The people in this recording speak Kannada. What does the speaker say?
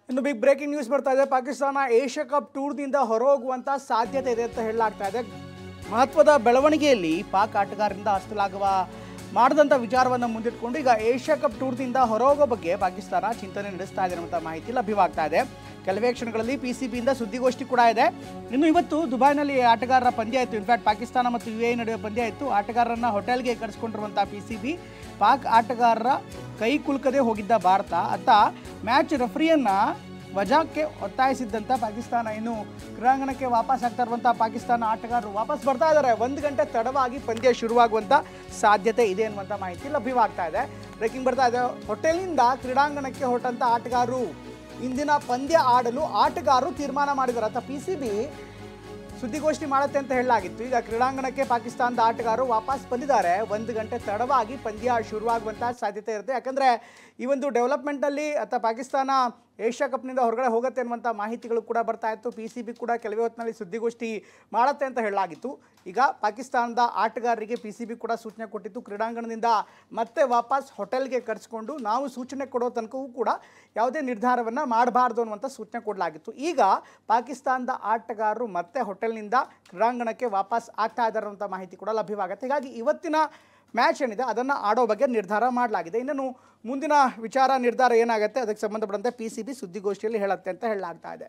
ಇನ್ನು ಬಿಗ್ ಬ್ರೇಕಿಂಗ್ ನ್ಯೂಸ್ ಬರ್ತಾ ಇದೆ. ಪಾಕಿಸ್ತಾನ ಏಷ್ಯಾ ಕಪ್ ಟೂರ್ನಿಂದ ಹೊರಹೋಗುವಂತ ಸಾಧ್ಯತೆ ಇದೆ ಅಂತ ಹೇಳಲಾಗ್ತಾ ಇದೆ. ಮಹತ್ವದ ಬೆಳವಣಿಗೆಯಲ್ಲಿ ಪಾಕ್ ಆಟಗಾರರಿಂದ ಮಾಡಿದಂಥ ವಿಚಾರವನ್ನು ಮುಂದಿಟ್ಕೊಂಡು ಈಗ ಏಷ್ಯಾ ಕಪ್ ಟೂರ್ನಿಂದ ಹೊರಹೋಗೋ ಬಗ್ಗೆ ಪಾಕಿಸ್ತಾನ ಚಿಂತನೆ ನಡೆಸ್ತಾ ಇದೆ ಅನ್ನುವಂಥ ಮಾಹಿತಿ ಲಭ್ಯವಾಗ್ತಾ ಇದೆ. ಕೆಲವೇ ಕ್ಷಣಗಳಲ್ಲಿ PCBಯಿಂದ ಸುದ್ದಿಗೋಷ್ಠಿ ಕೂಡ ಇದೆ. ಇನ್ನು ಇವತ್ತು ದುಬೈನಲ್ಲಿ ಆಟಗಾರರ ಪಂದ್ಯ ಇತ್ತು. ಇನ್ಫ್ಯಾಕ್ಟ್ ಪಾಕಿಸ್ತಾನ ಮತ್ತು UAE ನಡುವೆ ಪಂದ್ಯ ಇತ್ತು. ಆಟಗಾರರನ್ನ ಹೋಟೆಲ್ಗೆ ಕರೆಸ್ಕೊಂಡಿರುವಂಥ PCB ಪಾಕ್ ಆಟಗಾರರ ಕೈ ಕುಲುಕದೆ ಹೋಗಿದ್ದ ಭಾರತ ಅತ್ತ ಮ್ಯಾಚ್ ರೆಫರಿಯನ್ನ ವಜಾಕ್ಕೆ ಒತ್ತಾಯಿಸಿದ್ದಂಥ ಪಾಕಿಸ್ತಾನ ಇನ್ನು ಕ್ರೀಡಾಂಗಣಕ್ಕೆ ವಾಪಸ್ ಆಗ್ತಾ ಇರುವಂಥ ಪಾಕಿಸ್ತಾನ ಆಟಗಾರರು ವಾಪಸ್ ಬರ್ತಾ ಇದ್ದಾರೆ. 1 ಗಂಟೆ ತಡವಾಗಿ ಪಂದ್ಯ ಶುರುವಾಗುವಂಥ ಸಾಧ್ಯತೆ ಇದೆ ಅನ್ನುವಂಥ ಮಾಹಿತಿ ಲಭ್ಯವಾಗ್ತಾ ಇದೆ. ಬ್ರೇಕಿಂಗ್ ಬರ್ತಾ ಇದೆ. ಹೋಟೆಲ್ನಿಂದ ಕ್ರೀಡಾಂಗಣಕ್ಕೆ ಹೊರಟಂಥ ಆಟಗಾರರು ಇಂದಿನ ಪಂದ್ಯ ಆಡಲು ಆಟಗಾರರು ತೀರ್ಮಾನ ಮಾಡಿದ್ದಾರೆ ಅಂತ PCB ಸುದ್ದಿಗೋಷ್ಠಿ ಮಾಡುತ್ತೆ ಅಂತ ಹೇಳಲಾಗಿತ್ತು. ಈಗ ಕ್ರೀಡಾಂಗಣಕ್ಕೆ ಪಾಕಿಸ್ತಾನದ ಆಟಗಾರರು ವಾಪಸ್ ಬಂದಿದ್ದಾರೆ. 1 ಗಂಟೆ ತಡವಾಗಿ ಪಂದ್ಯ ಶುರುವಾಗುವಂಥ ಸಾಧ್ಯತೆ ಇರುತ್ತೆ. ಯಾಕಂದರೆ ಈ ಒಂದು ಡೆವಲಪ್ಮೆಂಟಲ್ಲಿ ಅಥವಾ ಪಾಕಿಸ್ತಾನ ಏಷ್ಯಾ ಕಪ್ನಿಂದ ಹೊರಗಡೆ ಹೋಗುತ್ತೆ ಅನ್ನುವಂಥ ಮಾಹಿತಿಗಳು ಕೂಡ ಬರ್ತಾ ಇತ್ತು. PCB ಕೂಡ ಕೆಲವೇ ಹೊತ್ತಿನಲ್ಲಿ ಸುದ್ದಿಗೋಷ್ಠಿ ಮಾಡುತ್ತೆ ಅಂತ ಹೇಳಲಾಗಿತ್ತು. ಈಗ ಪಾಕಿಸ್ತಾನದ ಆಟಗಾರರಿಗೆ PCB ಕೂಡ ಸೂಚನೆ ಕೊಟ್ಟಿತ್ತು. ಕ್ರೀಡಾಂಗಣದಿಂದ ಮತ್ತೆ ವಾಪಸ್ ಹೋಟೆಲ್ಗೆ ಕರೆಸಿಕೊಂಡು ನಾವು ಸೂಚನೆ ಕೊಡೋ ತನಕವೂ ಕೂಡ ಯಾವುದೇ ನಿರ್ಧಾರವನ್ನು ಮಾಡಬಾರ್ದು ಅನ್ನುವಂಥ ಸೂಚನೆ ಕೊಡಲಾಗಿತ್ತು. ಈಗ ಪಾಕಿಸ್ತಾನದ ಆಟಗಾರರು ಮತ್ತೆ ಹೋಟೆಲ್ನಿಂದ ಕ್ರೀಡಾಂಗಣಕ್ಕೆ ವಾಪಸ್ ಆಗ್ತಾ ಇದ್ದಾರೆ ಅನ್ನುವಂಥ ಮಾಹಿತಿ ಕೂಡ ಲಭ್ಯವಾಗುತ್ತೆ. ಹೀಗಾಗಿ ಇವತ್ತಿನ ಮ್ಯಾಚ್ ಏನಿದೆ ಅದನ್ನು ಆಡೋ ಬಗ್ಗೆ ನಿರ್ಧಾರ ಮಾಡಲಾಗಿದೆ. ಇನ್ನೇನು ಮುಂದಿನ ವಿಚಾರ ನಿರ್ಧಾರ ಏನಾಗುತ್ತೆ ಅದಕ್ಕೆ ಸಂಬಂಧಪಟ್ಟಂತೆ PCB ಸುದ್ದಿಗೋಷ್ಠಿಯಲ್ಲಿ ಹೇಳುತ್ತೆ ಅಂತ ಹೇಳಲಾಗ್ತಾ ಇದೆ.